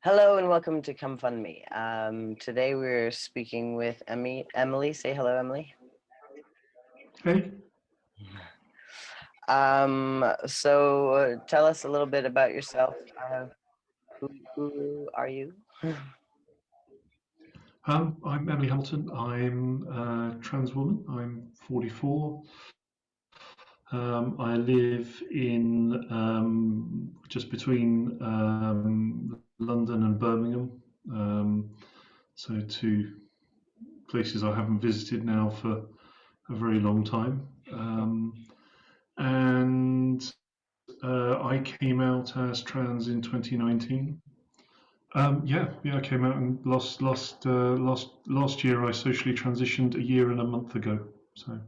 Hello and welcome to GoFundMe. Today we're speaking with Emily. Say hello, Emily. Hey, So tell us a little bit about yourself. Who are you? I'm Emily Hamilton. I'm a trans woman. I'm 44. I live in just between London and Birmingham. So two places I haven't visited now for a very long time. And I came out as trans in 2019. Yeah, I came out and last year. I socially transitioned a year and a month ago. So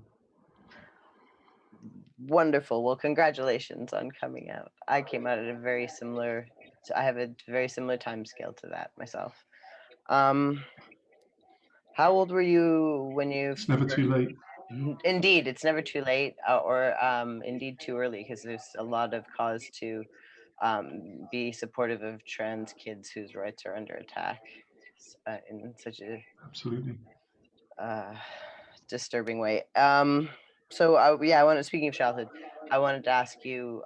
Wonderful. Well, congratulations on coming out. I came out at a very similar. I have a very similar time scale to that myself. Um, how old were you when you it's never too late. Indeed, it's never too late, or indeed too early, because there's a lot of cause to be supportive of trans kids whose rights are under attack in such a Absolutely. uh, disturbing way. Yeah, speaking of childhood, I wanted to ask you,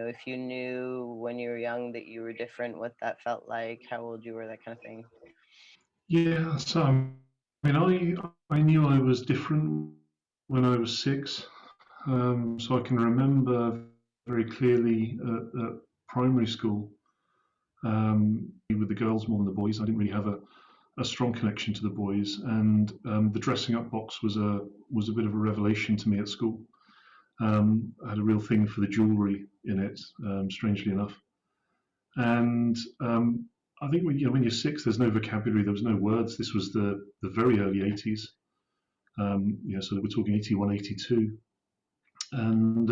if you knew when you were young that you were different, what that felt like, how old you were, that kind of thing. Yeah. So I knew I was different when I was 6. So I can remember very clearly at primary school with the girls more than the boys. I didn't really have a strong connection to the boys, and the dressing up box was a bit of a revelation to me at school. I had a real thing for the jewellery in it, strangely enough. And I think when you're 6, there's no vocabulary, there was no words. This was the very early 80s. So we're talking 81, 82. And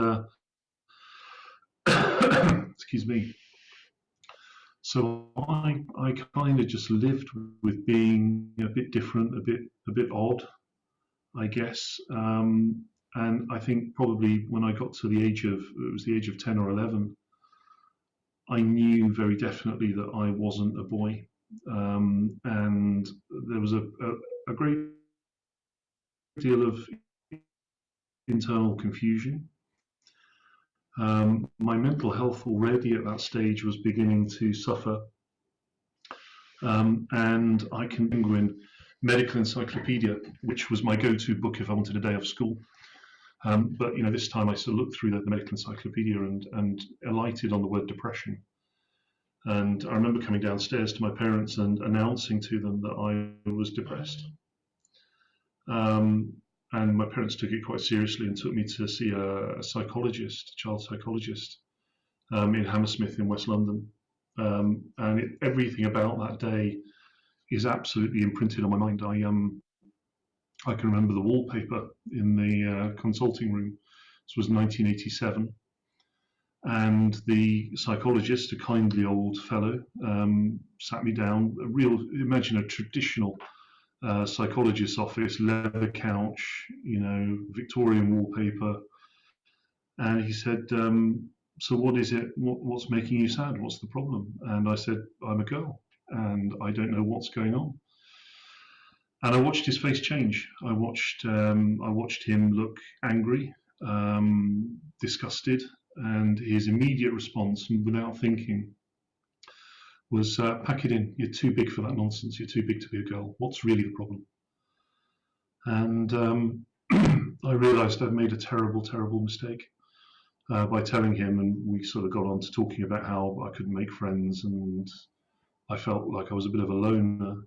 excuse me. So I kind of just lived with being a bit different, a bit odd, I guess. And I think probably when I got to the age of 10 or 11, I knew very definitely that I wasn't a boy. And there was a great deal of internal confusion. My mental health already at that stage was beginning to suffer. And I can remember in Medical Encyclopedia, which was my go-to book if I wanted a day off school. But this time I sort of looked through the Medical Encyclopedia and alighted on the word depression. And I remember coming downstairs to my parents and announcing to them that I was depressed. And my parents took it quite seriously and took me to see a psychologist, a child psychologist, in Hammersmith in West London. Everything about that day is absolutely imprinted on my mind. I can remember the wallpaper in the consulting room. This was 1987. And the psychologist, a kindly old fellow, sat me down. Imagine a traditional psychologist's office, leather couch, Victorian wallpaper. And he said, "So what is it? What's making you sad? What's the problem?" And I said, "I'm a girl, and I don't know what's going on." And I watched his face change. I watched him look angry, disgusted, and his immediate response, without thinking, was, "Pack it in. You're too big for that nonsense. You're too big to be a girl. What's really the problem?" And I realised I'd made a terrible, terrible mistake by telling him, and we sort of got on to talking about how I couldn't make friends, and I felt like I was a bit of a loner.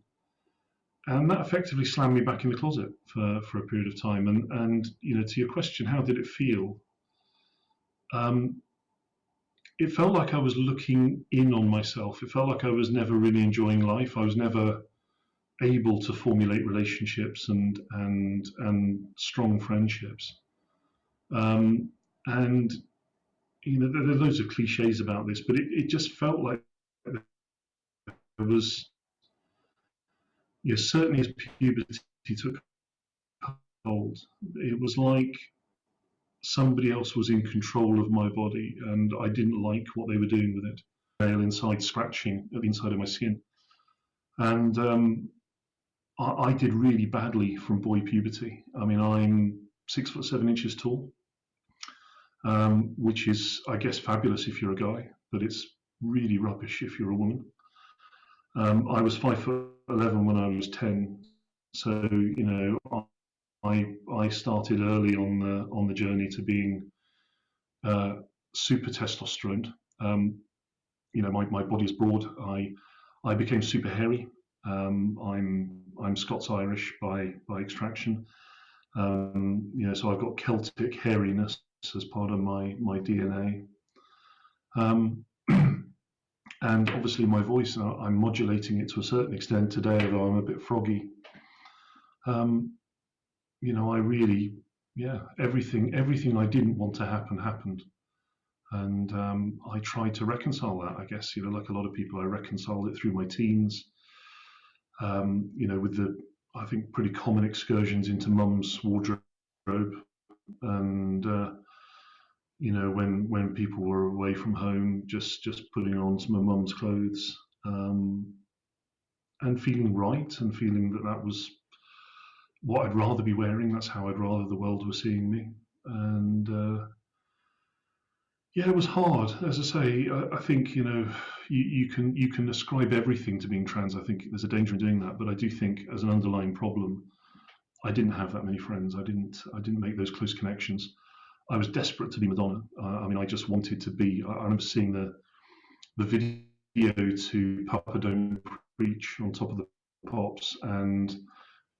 And that effectively slammed me back in the closet for a period of time. And to your question, how did it feel? Um, it felt like I was looking in on myself. It felt like I was never really enjoying life. I was never able to formulate relationships and strong friendships. And there are loads of cliches about this, but it just felt like there was, certainly as puberty took hold, it was like somebody else was in control of my body, and I didn't like what they were doing with it. inside scratching at the inside of my skin. And I did really badly from boy puberty. I mean, I'm 6'7" tall, which is, I guess, fabulous if you're a guy, but it's really rubbish if you're a woman. I was 5'11" when I was 10, so I started early on the journey to being super testosterone. My body is broad. I became super hairy. I'm Scots Irish by extraction. So I've got Celtic hairiness as part of my DNA. And obviously my voice, I'm modulating it to a certain extent today, although I'm a bit froggy. I really, everything I didn't want to happen happened. And I tried to reconcile that, I guess, like a lot of people, I reconciled it through my teens, with the, I think, pretty common excursions into mum's wardrobe. And, when people were away from home, just putting on some of mum's clothes, and feeling right, and feeling that was what I'd rather be wearing. That's how I'd rather the world was seeing me. And it was hard. As I say, I think you can ascribe everything to being trans. I think there's a danger in doing that, but I do think as an underlying problem, I didn't have that many friends. I didn't make those close connections. I was desperate to be Madonna. I just wanted to be. I remember seeing the video to Papa Don't Preach on Top of the Pops, and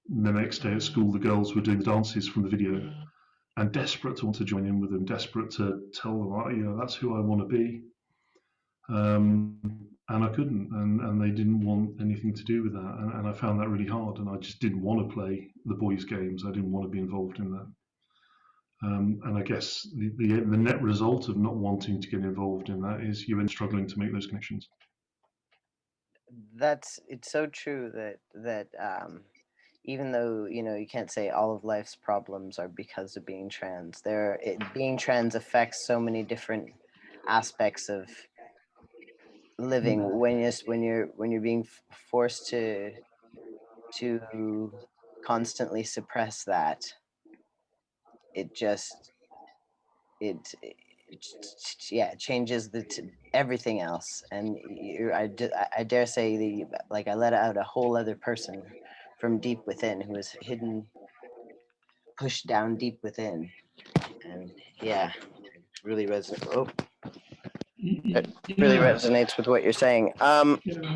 the next day at school, the girls were doing the dances from the video, and desperate to want to join in with them, desperate to tell them, that's who I want to be. And I couldn't, and they didn't want anything to do with that, and I found that really hard, and I just didn't want to play the boys' games. I didn't want to be involved in that. And I guess the net result of not wanting to get involved in that is you end struggling to make those connections. It's so true that even though you can't say all of life's problems are because of being trans, being trans affects so many different aspects of living. When you're being forced to constantly suppress that, it just it it changes everything else. And I dare say, I let out a whole other person from deep within, who was hidden, pushed down deep within. And it really really resonates with what you're saying.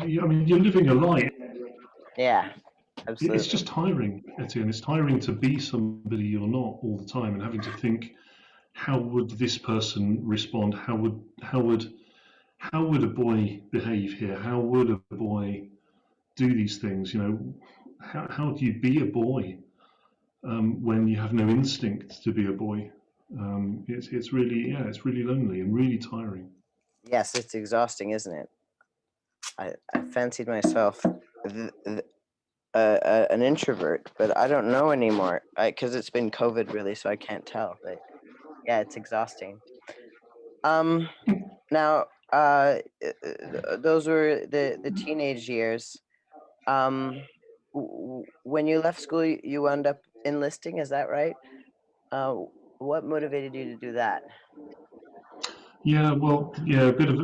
You're living a life. Yeah, absolutely. It's just tiring, Etienne. It's tiring to be somebody you're not all the time, and having to think, how would this person respond? How would a boy behave here? How would a boy do these things? How do you be a boy when you have no instinct to be a boy? It's really lonely and really tiring. Yes, it's exhausting, isn't it? I fancied myself an introvert, but I don't know anymore, because it's been COVID, really, so I can't tell. But yeah, it's exhausting. Now, those were the teenage years. When you left school, you wound up enlisting. Is that right? What motivated you to do that? Yeah, well, a bit of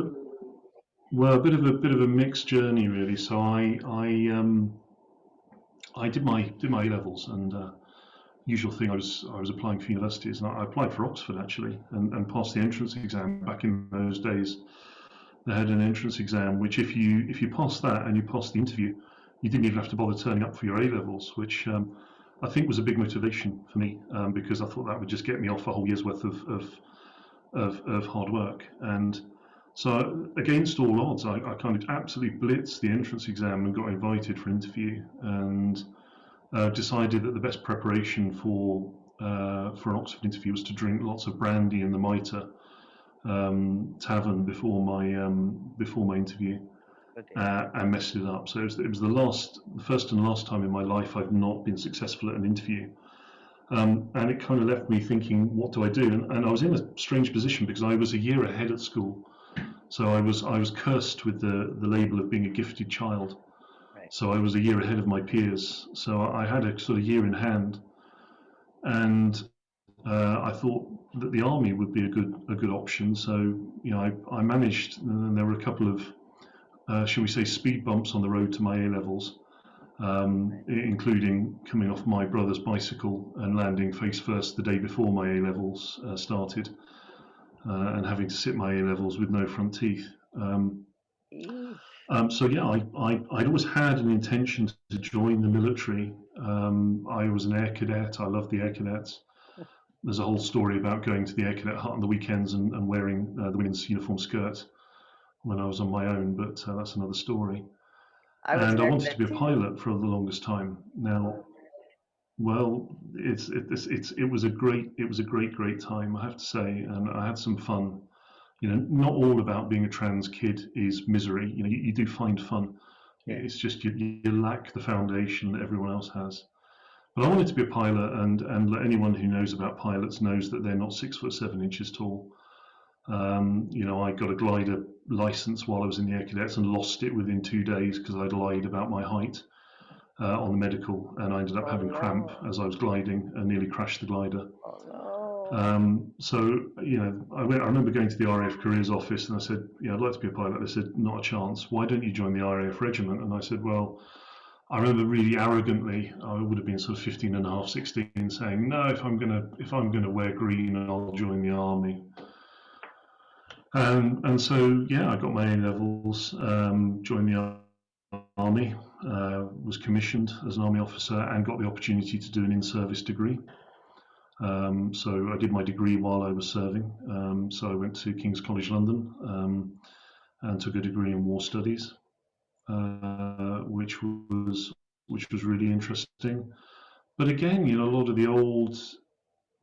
a mixed journey, really. So I did my A levels, and usual thing, I was applying for universities, and I applied for Oxford actually, and passed the entrance exam. Back in those days, they had an entrance exam which, if you passed that and you passed the interview, you didn't even have to bother turning up for your A levels, which I think was a big motivation for me, because I thought that would just get me off a whole year's worth of hard work. And so, against all odds, I kind of absolutely blitzed the entrance exam and got invited for an interview, and decided that the best preparation for an Oxford interview was to drink lots of brandy in the Mitre tavern before my interview, and messed it up. So it was the first and last time in my life I've not been successful at an interview. And it kind of left me thinking, what do I do? And I was in a strange position, because I was a year ahead at school. So I was cursed with the label of being a gifted child. Right. So I was a year ahead of my peers. So I had a sort of year in hand, and I thought that the army would be a good option. So I managed, and there were a couple of shall we say speed bumps on the road to my A levels, including coming off my brother's bicycle and landing face first the day before my A levels started, and having to sit my A levels with no front teeth. So yeah, I'd always had an intention to join the military. I was an air cadet. I loved the air cadets. There's a whole story about going to the air cadet hut on the weekends and wearing the women's uniform skirt when I was on my own, but that's another story. I was And an I air wanted to cadet be a too. pilot for the longest time. Now, well, it was a great time, I have to say, and I had some fun. Not all about being a trans kid is misery. You do find fun. Yeah. It's just you lack the foundation that everyone else has. But I wanted to be a pilot, and anyone who knows about pilots knows that they're not 6'7" tall. I got a glider license while I was in the Air Cadets and lost it within 2 days because I'd lied about my height on the medical, and I ended up Oh having cramp no. as I was gliding and nearly crashed the glider. Oh no. So I remember going to the RAF careers office and I said, "Yeah, I'd like to be a pilot." They said, "Not a chance. Why don't you join the RAF regiment?" And I said, "Well," I remember really arrogantly, I would have been sort of 15 and a half, 16, saying, "No, if I'm gonna wear green, I'll join the army." And so yeah, I got my A levels, joined the army, was commissioned as an army officer, and got the opportunity to do an in-service degree. So I did my degree while I was serving. So I went to King's College London, and took a degree in war studies, which was really interesting. But again, a lot of the old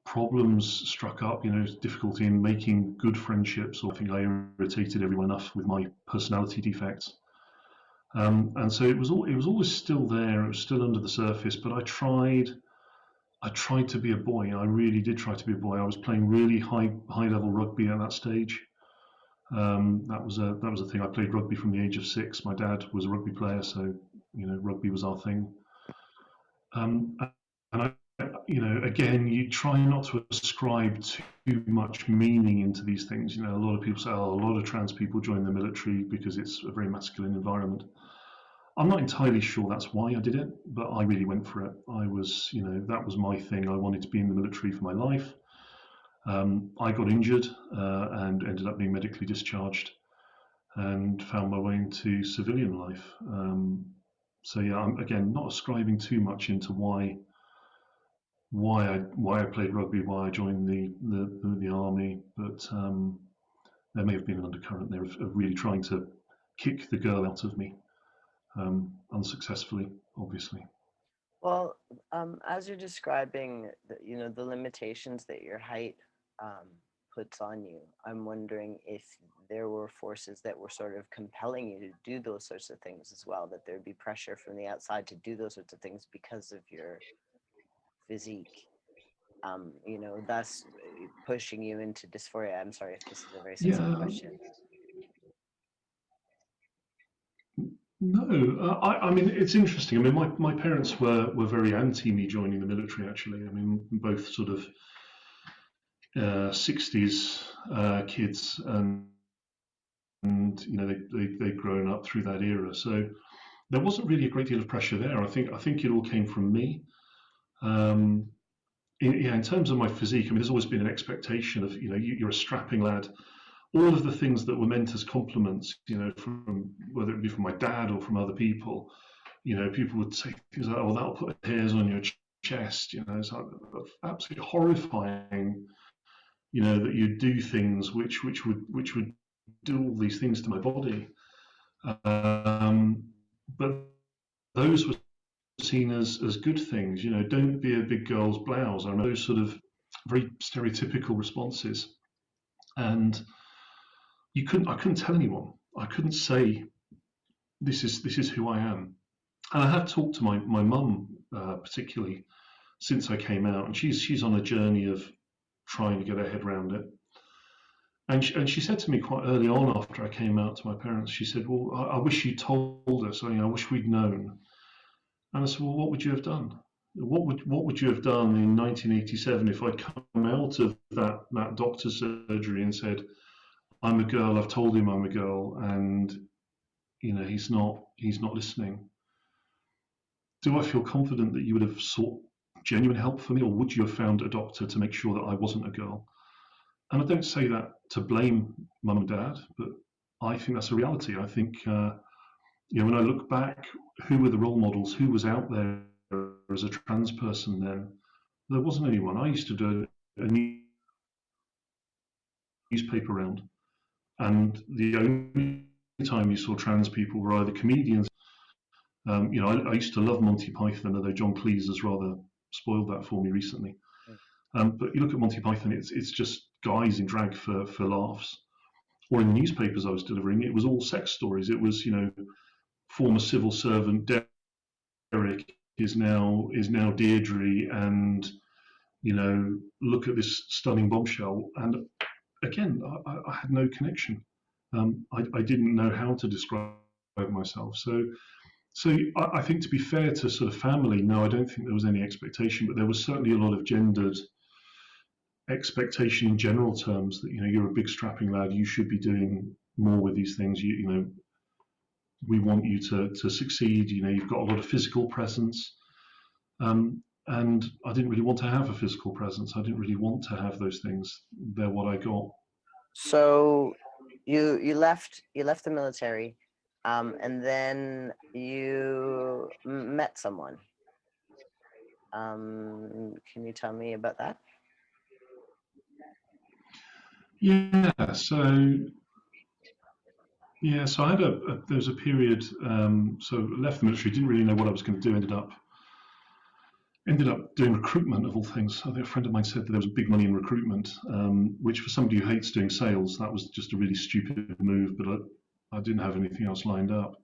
problems struck up. Difficulty in making good friendships, or I think I irritated everyone enough with my personality defects. And so it was always still there. It was still under the surface. But I tried to be a boy. I really did try to be a boy. I was playing really high level rugby at that stage. That was a thing. I played rugby from the age of 6. My dad was a rugby player, so rugby was our thing. Um, and again, you try not to ascribe too much meaning into these things. A lot of people say, "Oh, a lot of trans people join the military because it's a very masculine environment." I'm not entirely sure that's why I did it, but I really went for it. That was my thing. I wanted to be in the military for my life. I got injured and ended up being medically discharged and found my way into civilian life. So yeah, I'm again not ascribing too much into why I played rugby, why I joined the army, but there may have been an undercurrent there of really trying to kick the girl out of me, unsuccessfully, obviously. Well, as you're describing the limitations that your height um, puts on you, I'm wondering if there were forces that were sort of compelling you to do those sorts of things as well, that there'd be pressure from the outside to do those sorts of things because of your physique, thus pushing you into dysphoria. I'm sorry if this is a very sensitive Yeah, question. no, I mean it's interesting. I mean my parents were very anti me joining the military. Actually, I mean both sort of 60s kids, and they'd grown up through that era. So there wasn't really a great deal of pressure there. I think it all came from me. Um, in terms of my physique, I mean, there's always been an expectation of you're a strapping lad. All of the things that were meant as compliments, from whether it be from my dad or from other people, people would say things like, "Oh, that'll put hairs on your chest." It's like absolutely horrifying. That you do things which would do all these things to my body. Um, but those were seen as good things. Don't be a big girl's blouse. I remember those sort of very stereotypical responses, and I couldn't tell anyone. I couldn't say this is who I am. And I have talked to my mum particularly since I came out, and she's on a journey of trying to get her head around it. and she said to me quite early on after I came out to my parents, she said, "Well, I wish you told us. I wish we'd known." And I said, "Well, what would you have done? What would you have done in 1987 if I'd come out of that doctor's surgery and said, 'I'm a girl. I've told him I'm a girl, and he's not listening.' Do I feel confident that you would have sought genuine help for me, or would you have found a doctor to make sure that I wasn't a girl?" And I don't say that to blame mum and dad, but I think that's a reality. I think, when I look back, who were the role models? Who was out there as a trans person then? There wasn't anyone. I used to do a newspaper round, and the only time you saw trans people were either comedians. I used to love Monty Python, although John Cleese has rather spoiled that for me recently. But you look at Monty Python, it's just guys in drag for laughs. Or in the newspapers I was delivering, it was all sex stories. It was, former civil servant Derek is now Deirdre, and look at this stunning bombshell. And again, I had no connection. I didn't know how to describe myself. So I think, to be fair to sort of family, no, I don't think there was any expectation, but there was certainly a lot of gendered expectation in general terms that you're a big strapping lad, you should be doing more with these things. We want you to succeed. You've got a lot of physical presence, and I didn't really want to have a physical presence. I didn't really want to have those things. They're what I got. So you left the military, and then you met someone. Can you tell me about that? Yeah. So I had there was a period. So left the military, didn't really know what I was going to do. Ended up doing recruitment, of all things. I think a friend of mine said that there was big money in recruitment, which for somebody who hates doing sales, that was just a really stupid move. But I didn't have anything else lined up,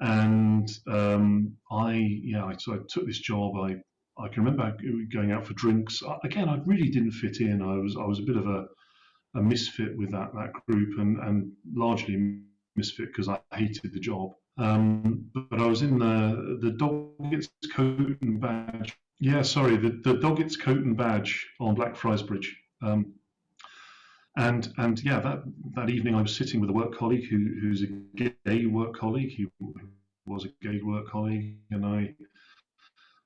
and so I took this job. I can remember going out for drinks. Again, I really didn't fit in. I was a bit of a misfit with that group, and largely misfit because I hated the job. But I was in the Doggett's Coat and Badge. Yeah, sorry, the Doggett's Coat and Badge on Blackfriars Bridge. And yeah, that evening I was sitting with a work colleague who's a gay work colleague. He was a gay work colleague, and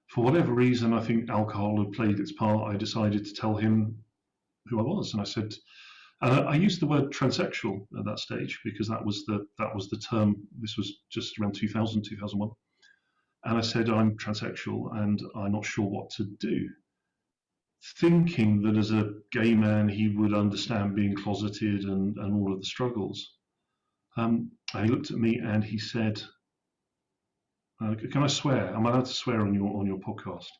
for whatever reason, I think alcohol had played its part. I decided to tell him who I was, and I said, I used the word transsexual at that stage because that was the term. This was just around 2000, 2001. And I said, I'm transsexual and I'm not sure what to do, thinking that as a gay man he would understand being closeted and all of the struggles. And he looked at me and he said, "Can I swear? Am I allowed to swear on your podcast?"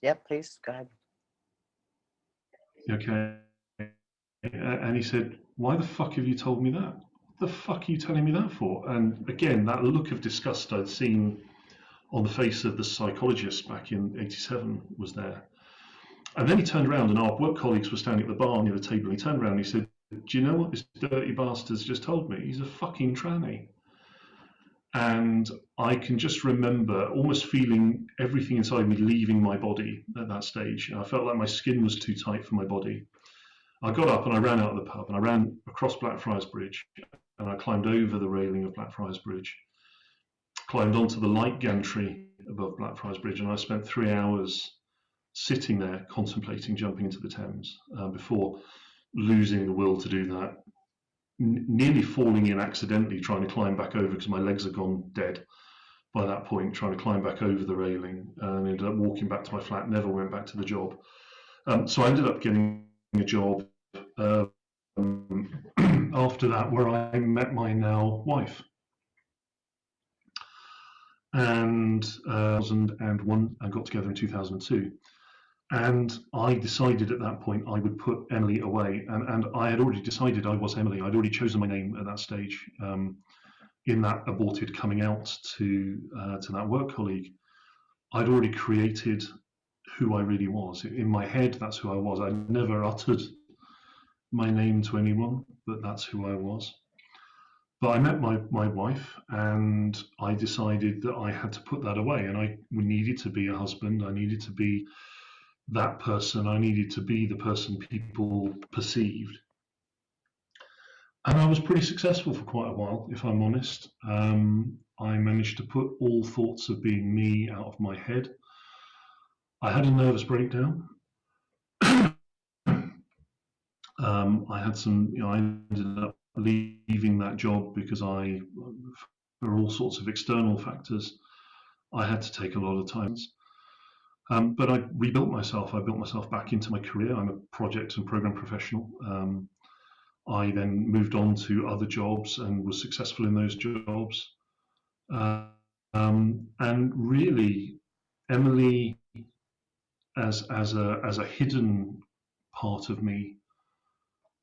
Yep, please go ahead. Okay. And he said, "Why the fuck have you told me that? What the fuck are you telling me that for?" And again, that look of disgust I'd seen on the face of the psychologist back in '87 was there. And then he turned around, and our work colleagues were standing at the bar near the table, and he turned around and he said, "Do you know what this dirty bastard's just told me? He's a fucking tranny." And I can just remember almost feeling everything inside me leaving my body at that stage. I felt like my skin was too tight for my body. I got up and I ran out of the pub, and I ran across Blackfriars Bridge, and I climbed over the railing of Blackfriars Bridge, climbed onto the light gantry above Blackfriars Bridge, and I spent 3 hours sitting there contemplating jumping into the Thames before losing the will to do that, nearly falling in accidentally trying to climb back over because my legs had gone dead by that point, trying to climb back over the railing, and ended up walking back to my flat, never went back to the job. So I ended up getting a job after that where I met my now wife. And 2001, I got together in 2002. And I decided at that point I would put Emily away. And I had already decided I was Emily. I'd already chosen my name at that stage in that aborted coming out to that work colleague. I'd already created who I really was. In my head, that's who I was. I never uttered my name to anyone, but that's who I was. But I met my wife, and I decided that I had to put that away, and I needed to be a husband. I needed to be that person. I needed to be the person people perceived. And I was pretty successful for quite a while, if I'm honest. I managed to put all thoughts of being me out of my head. I had a nervous breakdown. I had some, I ended up leaving that job because for all sorts of external factors, I had to take a lot of time. But I rebuilt myself. I built myself back into my career. I'm a project and program professional. I then moved on to other jobs and was successful in those jobs. And really, Emily, as a hidden part of me,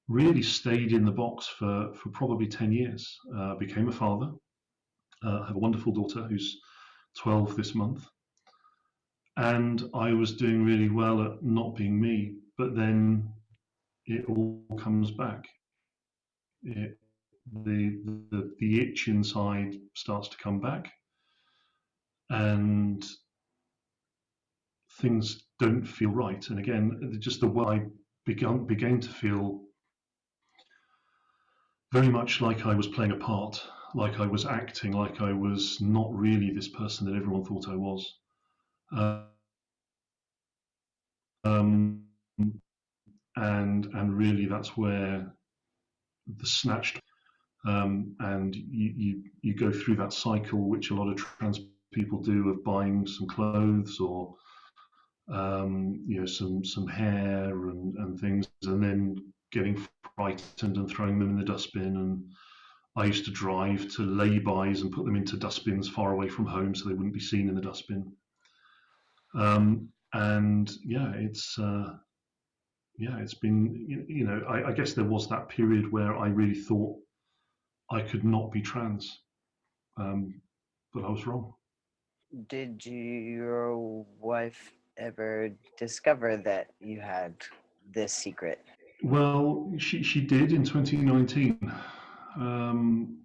really stayed in the box for probably 10 years. Became a father. I have a wonderful daughter who's 12 this month. And I was doing really well at not being me, but then it all comes back. It, the itch inside starts to come back, and things don't feel right. And again, just the way I began to feel very much like I was playing a part, like I was acting, like I was not really this person that everyone thought I was. Um, and really, that's where the snatched, and you go through that cycle, which a lot of trans people do, of buying some clothes or some hair and things, and then getting frightened and throwing them in the dustbin. And I used to drive to lay-bys and put them into dustbins far away from home so they wouldn't be seen in the dustbin. And it's been, I guess there was that period where I really thought I could not be trans, but I was wrong. Did your wife ever discover that you had this secret? Well, she did in 2019.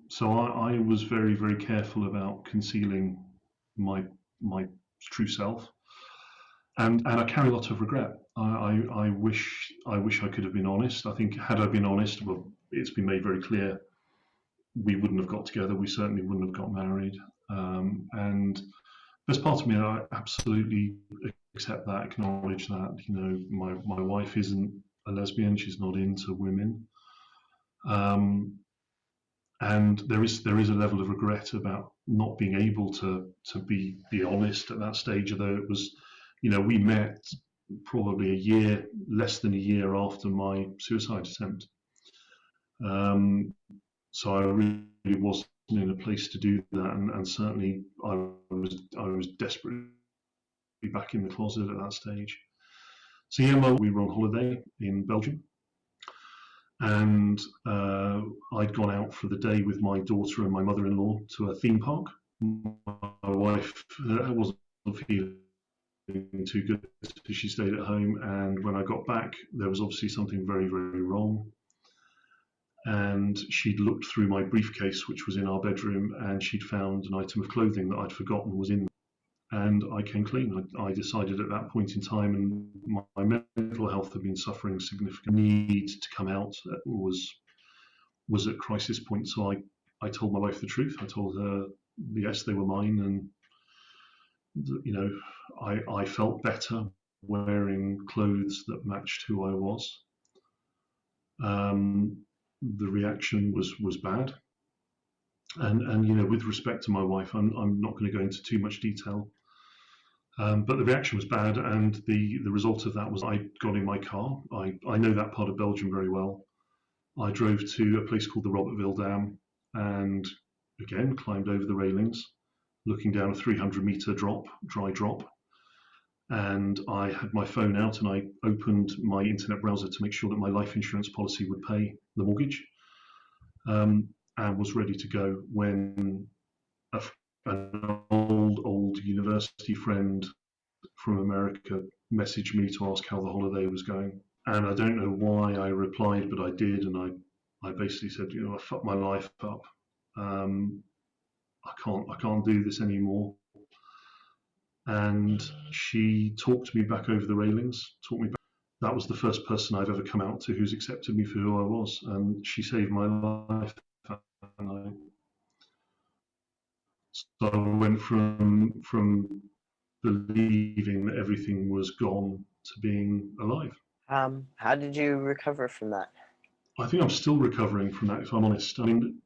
So I was very, very careful about concealing my my true self, and I carry a lot of regret. I wish I could have been honest. I think had I been honest, well, it's been made very clear we wouldn't have got together. We certainly wouldn't have got married. And there's part of me that I absolutely accept that, acknowledge that. My wife isn't a lesbian. She's not into women. Um, and there is a level of regret about not being able to be honest at that stage. Although it was, we met probably less than a year after my suicide attempt. So I really wasn't in a place to do that, and certainly I was desperately back in the closet at that stage. So yeah, we were on holiday in Belgium, and I'd gone out for the day with my daughter and my mother-in-law to a theme park. My wife wasn't feeling too good, so she stayed at home. And when I got back, there was obviously something very, very wrong. And she'd looked through my briefcase, which was in our bedroom, and she'd found an item of clothing that I'd forgotten was in there. And I came clean. I decided at that point in time, and my mental health had been suffering significant need to come out was at crisis point. So I told my wife the truth. I told her, yes, they were mine, and I felt better wearing clothes that matched who I was. The reaction was bad, and with respect to my wife, I'm not going to go into too much detail. But the reaction was bad, and the result of that was I got in my car. I know that part of Belgium very well. I drove to a place called the Robertville Dam, and again climbed over the railings, looking down a 300-meter dry drop. And I had my phone out, and I opened my internet browser to make sure that my life insurance policy would pay the mortgage, and was ready to go when an old university friend from America messaged me to ask how the holiday was going. And I don't know why I replied, but I did, and I basically said, I fucked my life up. Um, I can't do this anymore. And she talked me back over the railings, taught me back. That was the first person I've ever come out to who's accepted me for who I was, and she saved my life. And so I went from believing that everything was gone to being alive. How did you recover from that? I think I'm still recovering from that, if I'm honest. I mean,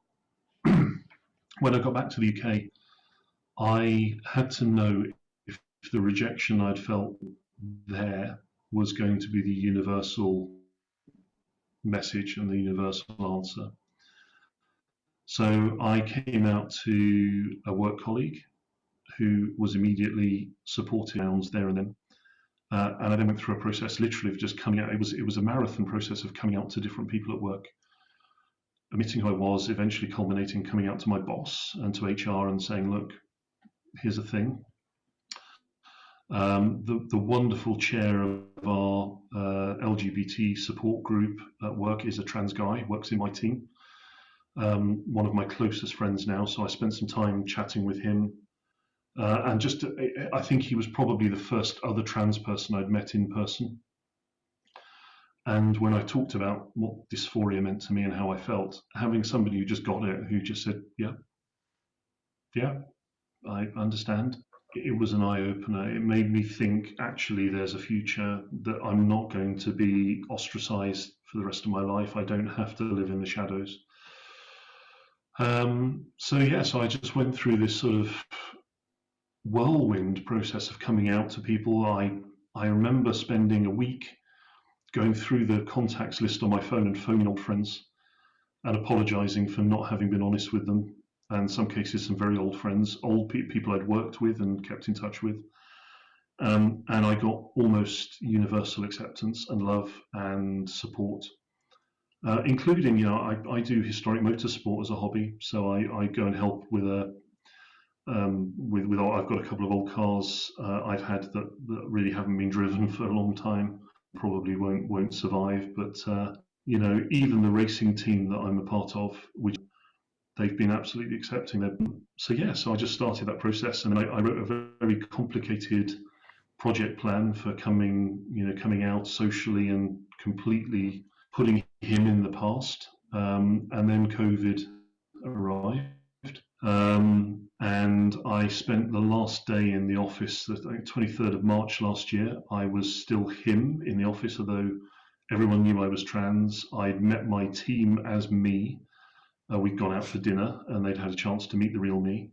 when I got back to the UK, I had to know if the rejection I'd felt there was going to be the universal message and the universal answer. So I came out to a work colleague who was immediately supporting rounds there and then. And I then went through a process literally of just coming out. It was a marathon process of coming out to different people at work, admitting who I was, eventually culminating coming out to my boss and to HR and saying, look, here's a thing. The wonderful chair of our LGBT support group at work is a trans guy, works in my team. One of my closest friends now, so I spent some time chatting with him. And just, I think he was probably the first other trans person I'd met in person. And when I talked about what dysphoria meant to me and how I felt, having somebody who just got it, who just said, yeah, I understand. It was an eye opener. It made me think, actually, there's a future, that I'm not going to be ostracized for the rest of my life. I don't have to live in the shadows. So I just went through this sort of whirlwind process of coming out to people. I remember spending a week going through the contacts list on my phone and phoning old friends and apologizing for not having been honest with them. And in some cases, some very old friends, old people I'd worked with and kept in touch with. And I got almost universal acceptance and love and support, including, I do historic motorsport as a hobby. So I go and help with I've got a couple of old cars I've had that really haven't been driven for a long time, probably won't survive. But even the racing team that I'm a part of, which they've been absolutely accepting. So I just started that process, and I wrote a very complicated project plan for coming out socially and completely putting him in the past. And then COVID arrived. And I spent the last day in the office, the 23rd of March last year. I was still him in the office, although everyone knew I was trans. I'd met my team as me. We'd gone out for dinner and they'd had a chance to meet the real me.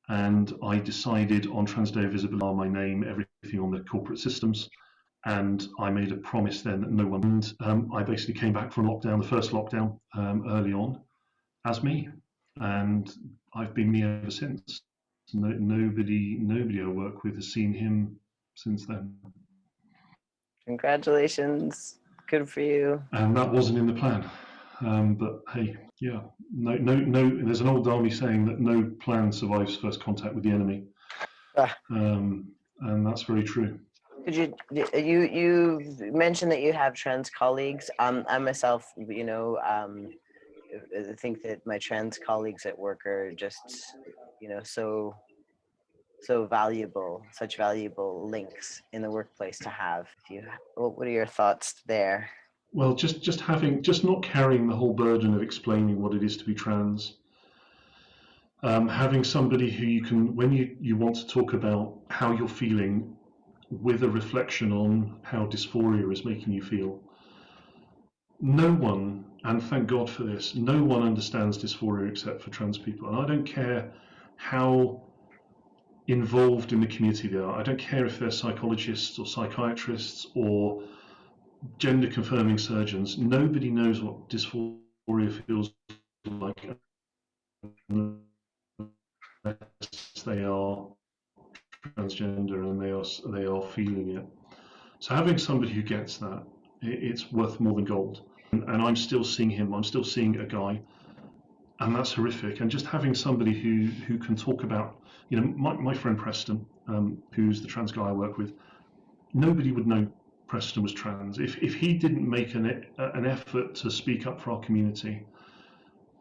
And I decided on Trans Day of Visibility, my name, everything on the corporate systems. And I made a promise then that no one. And I basically came back from lockdown, the first lockdown, early on, as me. And I've been me ever since. Nobody I work with has seen him since then. Congratulations. Good for you. And that wasn't in the plan. But hey, yeah, no. There's an old army saying that no plan survives first contact with the enemy, and that's very true. Could you mentioned that you have trans colleagues? I myself, I think that my trans colleagues at work are just, so valuable, such valuable links in the workplace to have. What are your thoughts there? Well, just not carrying the whole burden of explaining what it is to be trans. Having somebody who you can, when you want to talk about how you're feeling, with a reflection on how dysphoria is making you feel. No one, and thank God for this, no one understands dysphoria except for trans people. And I don't care how involved in the community they are. I don't care if they're psychologists or psychiatrists or gender confirming surgeons. Nobody knows what dysphoria feels like unless they are transgender and they are feeling it. So having somebody who gets that, it's worth more than gold. And I'm still seeing him. I'm still seeing a guy, and that's horrific. And just having somebody who can talk about, my friend Preston, who's the trans guy I work with, nobody would know Preston was trans, if he didn't make an effort to speak up for our community,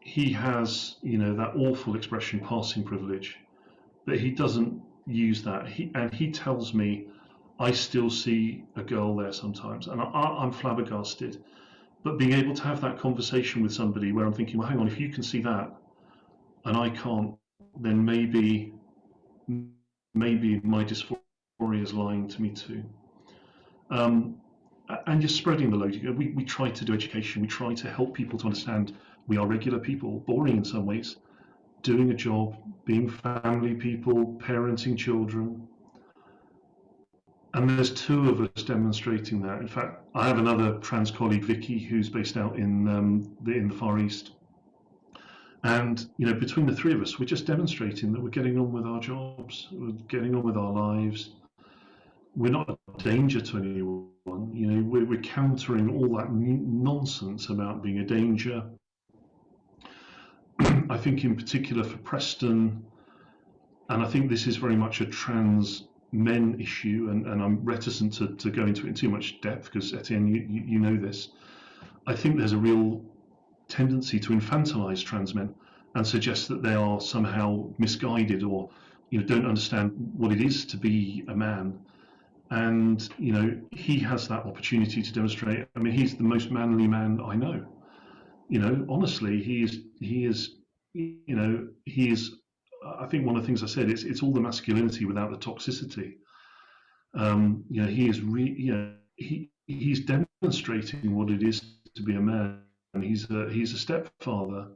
he has, that awful expression, passing privilege, but he doesn't use that. And he tells me, I still see a girl there sometimes, and I'm flabbergasted. But being able to have that conversation with somebody where I'm thinking, well, hang on, if you can see that and I can't, then maybe my dysphoria is lying to me too. And just spreading the load. We try to do education. We try to help people to understand we are regular people, boring in some ways, doing a job, being family people, parenting children. And there's two of us demonstrating that. In fact, I have another trans colleague, Vicky, who's based out in the Far East. And between the three of us, we're just demonstrating that we're getting on with our jobs, we're getting on with our lives. We're not a danger to anyone. We're countering all that nonsense about being a danger. I think in particular for Preston, and I think this is very much a trans men issue, and I'm reticent to go into it in too much depth because, Etienne, you know this. I think there's a real tendency to infantilize trans men and suggest that they are somehow misguided or don't understand what it is to be a man. And he has that opportunity to demonstrate. I mean, he's the most manly man I know. Honestly, he is. I think one of the things I said, it's all the masculinity without the toxicity. He is he's demonstrating what it is to be a man. He's a stepfather,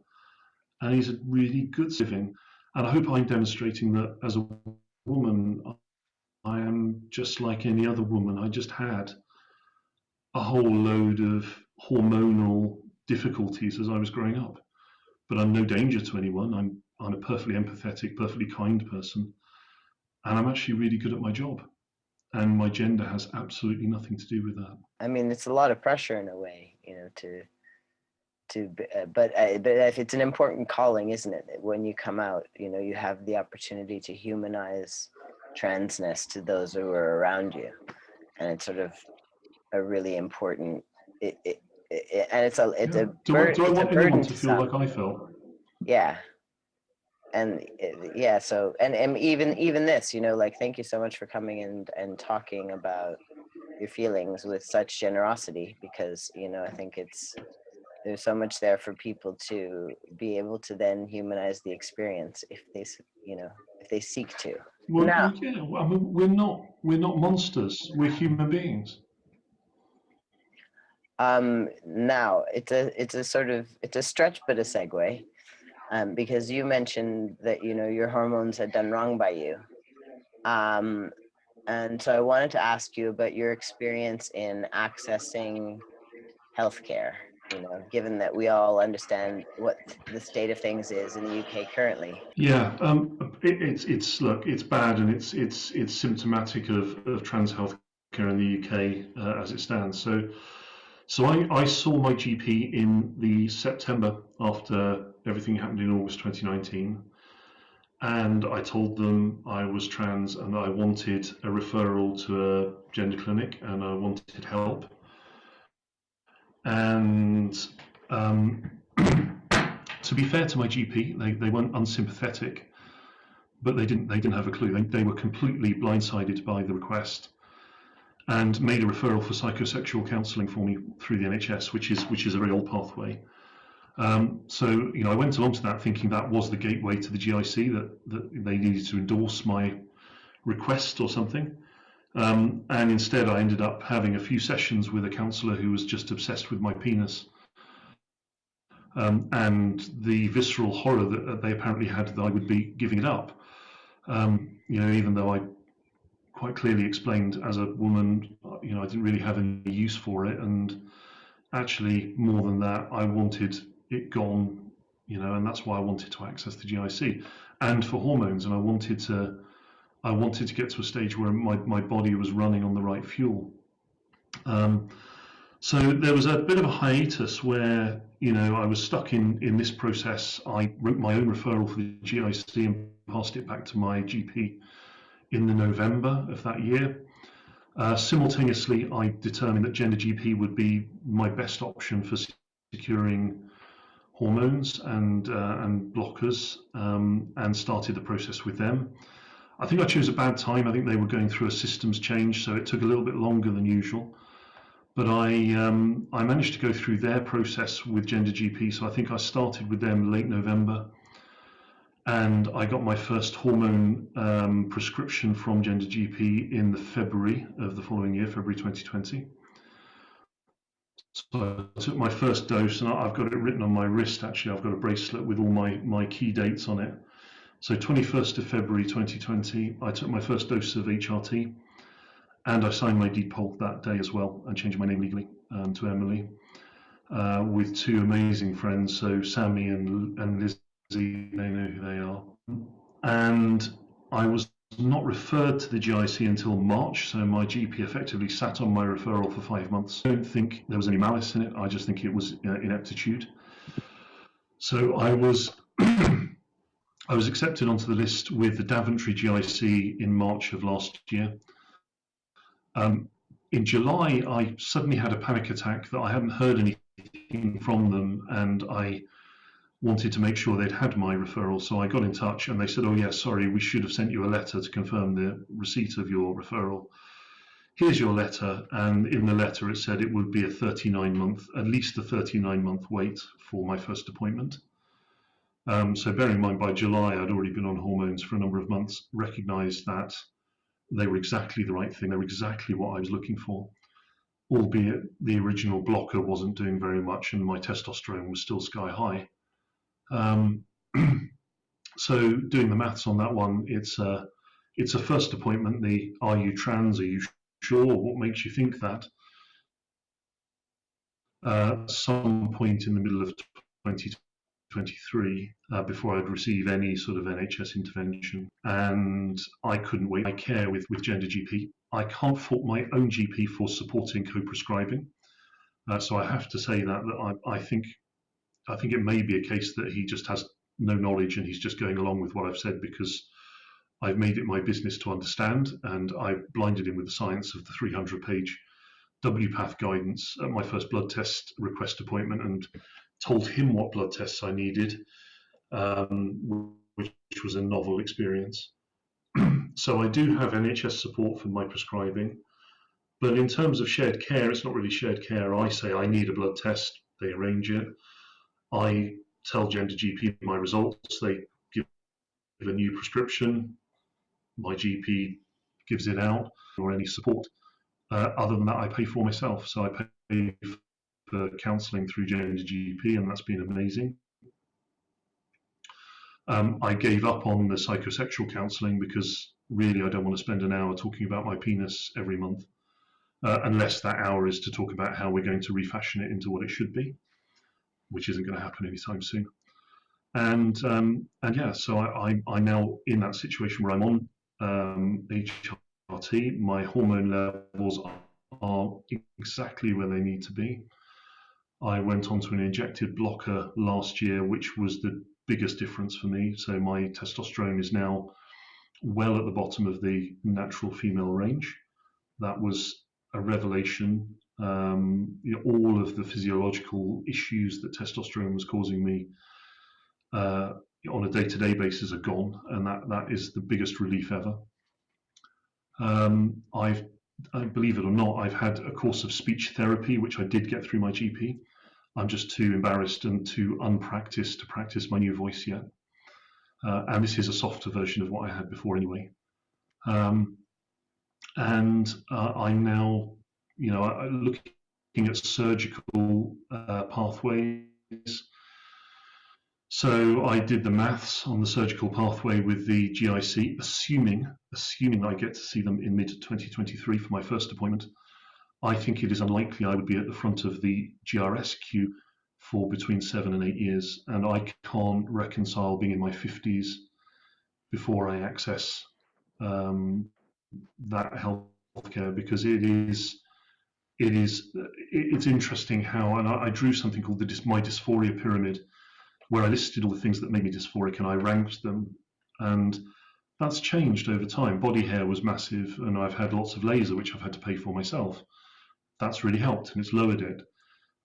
and he's a really good living. And I hope I'm demonstrating that as a woman, I am just like any other woman. I just had a whole load of hormonal difficulties as I was growing up, but I'm no danger to anyone. I'm a perfectly empathetic, perfectly kind person, and I'm actually really good at my job. And my gender has absolutely nothing to do with that. I mean, it's a lot of pressure in a way, but if it's an important calling, isn't it? When you come out, you have the opportunity to humanize transness to those who are around you, and it's sort of a really important. And it's a Do I want anyone to feel some. like I felt? Yeah. And so and even this, like, thank you so much for coming and talking about your feelings with such generosity, because I think there's so much there for people to be able to then humanize the experience if they seek to. Well, yeah. I mean, we're not monsters. We're human beings. Now it's a stretch, but a segue. Because you mentioned that your hormones had done wrong by you, and so I wanted to ask you about your experience in accessing healthcare. Given that we all understand what the state of things is in the UK currently. Yeah, it's bad, and it's symptomatic of trans healthcare in the UK as it stands. So I saw my GP in the September after everything happened in August 2019, and I told them I was trans and I wanted a referral to a gender clinic and I wanted help. And to be fair to my GP, they weren't unsympathetic, but they didn't have a clue. They were completely blindsided by the request, and made a referral for psychosexual counselling for me through the NHS, which is a very old pathway. So I went along to that thinking that was the gateway to the GIC, that they needed to endorse my request or something. And instead I ended up having a few sessions with a counsellor who was just obsessed with my penis. And the visceral horror that they apparently had that I would be giving it up. Even though I quite clearly explained as a woman, I didn't really have any use for it, and actually more than that, I wanted it gone, and that's why I wanted to access the GIC, and for hormones, and I wanted to get to a stage where my body was running on the right fuel. So there was a bit of a hiatus where I was stuck in this process. I wrote my own referral for the GIC and passed it back to my GP in the November of that year. Simultaneously, I determined that Gender GP would be my best option for securing hormones and blockers, and started the process with them. I think I chose a bad time. I think they were going through a systems change, so it took a little bit longer than usual. But I managed to go through their process with Gender GP. So I think I started with them late November, and I got my first hormone prescription from Gender GP in the February of the following year, February 2020. So I took my first dose, and I've got it written on my wrist. Actually, I've got a bracelet with all my key dates on it. So 21st of February 2020, I took my first dose of HRT, and I signed my deed poll that day as well, and changed my name legally to Emily, with two amazing friends. So Sammy and Lizzie, they know who they are. And I was not referred to the GIC until March, so my GP effectively sat on my referral for 5 months. I don't think there was any malice in it. I just think it was ineptitude. So I was I was accepted onto the list with the Daventry GIC in March of last year. In July, I suddenly had a panic attack that I hadn't heard anything from them, and I wanted to make sure they'd had my referral. So I got in touch, and they said, "Oh yeah, sorry, we should have sent you a letter to confirm the receipt of your referral. Here's your letter." And in the letter, it said it would be at least a 39-month wait for my first appointment. So bearing in mind, by July, I'd already been on hormones for a number of months, recognised that they were exactly the right thing. They were exactly what I was looking for, albeit the original blocker wasn't doing very much and my testosterone was still sky high. So doing the maths on that one, it's a first appointment. The "Are you trans? Are you sure? What makes you think that?" Some point in the middle of 2023, before I'd receive any sort of NHS intervention, and I couldn't wait. I care with Gender GP. I can't fault my own GP for supporting co-prescribing. So I have to say that I think it may be a case that he just has no knowledge and he's just going along with what I've said, because I've made it my business to understand, and I blinded him with the science of the 300-page WPATH guidance at my first blood test request appointment, and told him what blood tests I needed, which was a novel experience. So I do have NHS support for my prescribing, but in terms of shared care, it's not really shared care. I say I need a blood test, they arrange it. I tell Gender GP my results, they give a new prescription, my GP gives it out, or any support. Other than that, I pay for myself. So I pay for counselling through Gender GP, and that's been amazing. I gave up on the psychosexual counselling because really I don't want to spend an hour talking about my penis every month, unless that hour is to talk about how we're going to refashion it into what it should be, which isn't going to happen anytime soon. And yeah, so I'm now in that situation where I'm on HRT. My hormone levels are exactly where they need to be. I went on to an injected blocker last year, which was the biggest difference for me. So my testosterone is now well at the bottom of the natural female range. That was a revelation. All of the physiological issues that testosterone was causing me on a day-to-day basis are gone, and that is the biggest relief ever. I believe it or not, I've had a course of speech therapy, which I did get through my GP. I'm just too embarrassed and too unpracticed to practice my new voice yet. And this is a softer version of what I had before anyway. I'm now, looking at surgical pathways. So I did the maths on the surgical pathway with the GIC, assuming I get to see them in mid-2023 for my first appointment. I think it is unlikely I would be at the front of the GRS queue for between 7 and 8 years, and I can't reconcile being in my 50s before I access that healthcare, because it's interesting how, and I drew something called my dysphoria pyramid, where I listed all the things that made me dysphoric and I ranked them. And That's changed over time. Body hair was massive, and I've had lots of laser, which I've had to pay for myself. That's really helped, and it's lowered it.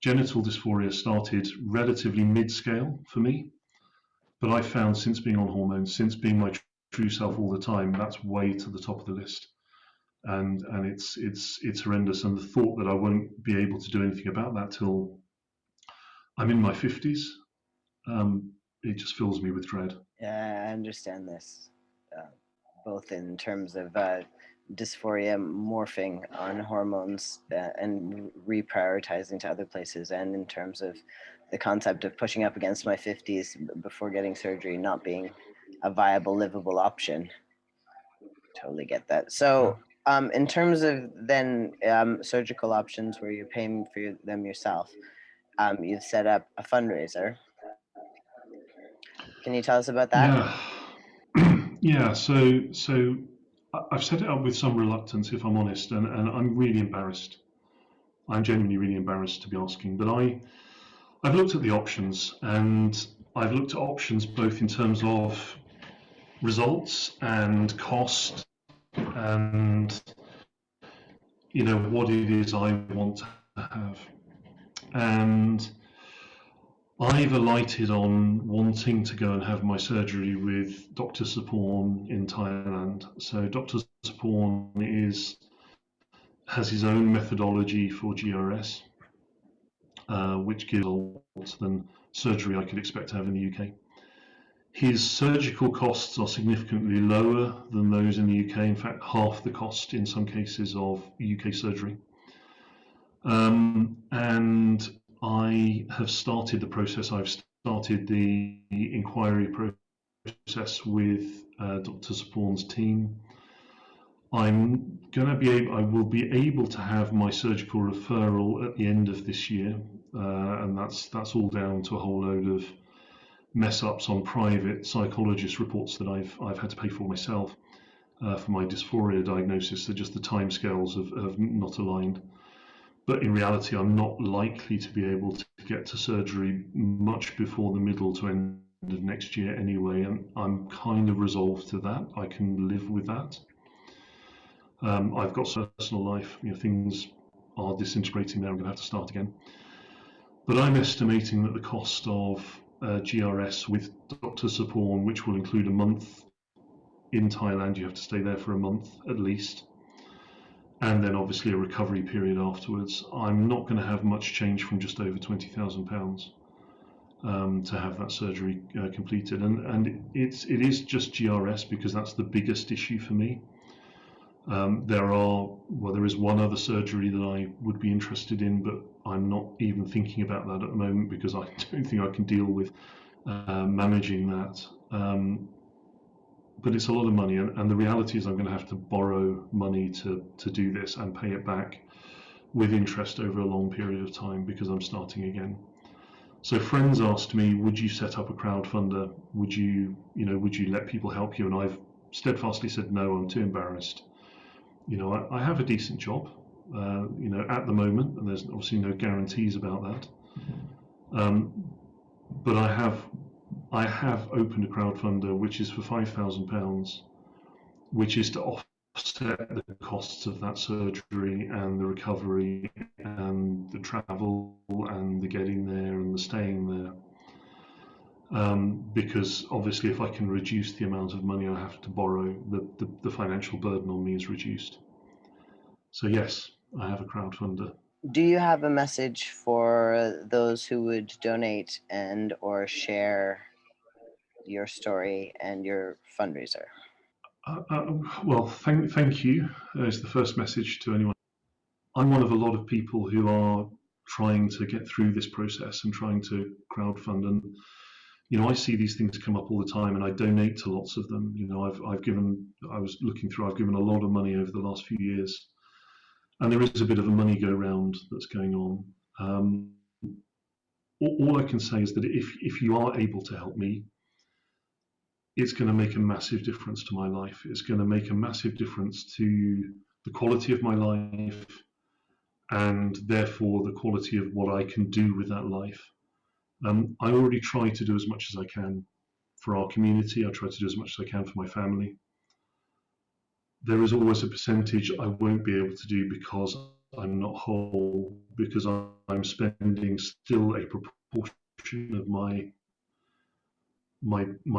Genital dysphoria started relatively mid-scale for me, but I found since being on hormones, since being my true self all the time, that's way to the top of the list. And it's horrendous. And the thought that I won't be able to do anything about that till I'm in my 50s, it just fills me with dread. Yeah, I understand this, both in terms of dysphoria morphing on hormones and reprioritizing to other places, and in terms of the concept of pushing up against my 50s before getting surgery not being a viable, livable option. Totally get that. So, in terms of then surgical options where you're paying for them yourself, you've set up a fundraiser. Can you tell us about that? Yeah, yeah. So I've set it up with some reluctance, if I'm honest, and I'm really embarrassed. I'm genuinely really embarrassed to be asking, but I've looked at the options, and I've looked at options both in terms of results and cost, and what it is I want to have, and I've alighted on wanting to go and have my surgery with Dr. Saporn in Thailand. So Dr. Saporn has his own methodology for GRS, which gives results than surgery I could expect to have in the UK. His surgical costs are significantly lower than those in the UK. In fact, half the cost in some cases of UK surgery. And I have started the process. I've started the inquiry process with Dr. Saporn's team. I will be able to have my surgical referral at the end of this year, and that's all down to a whole load of mess ups on private psychologist reports that I've had to pay for myself for my dysphoria diagnosis. So just the timescales have not aligned. But in reality, I'm not likely to be able to get to surgery much before the middle to end of next year anyway, and I'm kind of resolved to that. I can live with that. I've got a personal life, things are disintegrating there. I'm going to have to start again. But I'm estimating that the cost of GRS with Dr. Saporn, which will include a month in Thailand, you have to stay there for a month at least, and then obviously a recovery period afterwards. I'm not going to have much change from just over £20,000 to have that surgery completed, and it is just GRS because that's the biggest issue for me. There is one other surgery that I would be interested in, but I'm not even thinking about that at the moment because I don't think I can deal with managing that. But it's a lot of money, and the reality is I'm going to have to borrow money to do this and pay it back with interest over a long period of time because I'm starting again. So friends asked me, would you set up a crowdfunder? Would you let people help you? And I've steadfastly said no, I'm too embarrassed. I have a decent job, at the moment, and there's obviously no guarantees about that. But I have opened a crowdfunder which is for £5,000, which is to offset the costs of that surgery and the recovery and the travel and the getting there and the staying there. Because obviously if I can reduce the amount of money I have to borrow, the financial burden on me is reduced. So yes, I have a crowdfunder. Do you have a message for those who would donate and or share your story and your fundraiser? Well, thank you is the first message to anyone. I'm one of a lot of people who are trying to get through this process and trying to crowdfund, and I see these things come up all the time, and I donate to lots of them. I was looking through, I've given a lot of money over the last few years, and there is a bit of a money go round that's going on. All I can say is that if you are able to help me, it's going to make a massive difference to my life. It's going to make a massive difference to the quality of my life, and therefore the quality of what I can do with that life. I already try to do as much as I can for our community. I try to do as much as I can for my family. there is always a percentage I won't be able to do because I'm not whole, because I'm spending still a proportion of my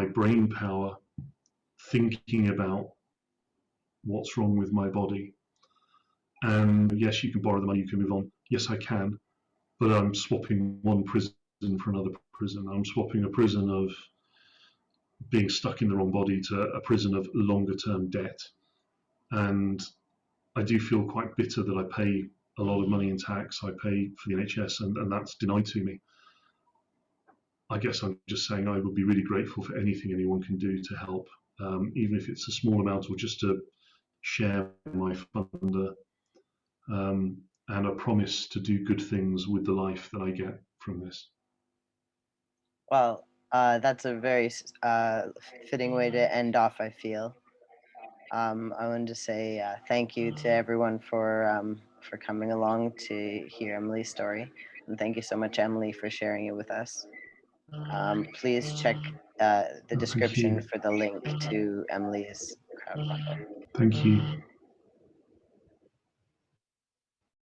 brain power thinking about what's wrong with my body. And yes, you can borrow the money, you can move on. Yes, I can, but I'm swapping one prison for another prison. I'm swapping a prison of being stuck in the wrong body to a prison of longer term debt. And I do feel quite bitter that I pay a lot of money in tax. I pay for the NHS, and that's denied to me. I guess I'm just saying I would be really grateful for anything anyone can do to help, even if it's a small amount or just to share my funder, and a promise to do good things with the life that I get from this. Well, that's a very fitting way to end off, I feel. I wanted to say thank you to everyone for coming along to hear Emily's story, and thank you so much, Emily, for sharing it with us. Please check the Oh, thank description you. for the link to Emily's crowdfunder. Thank you.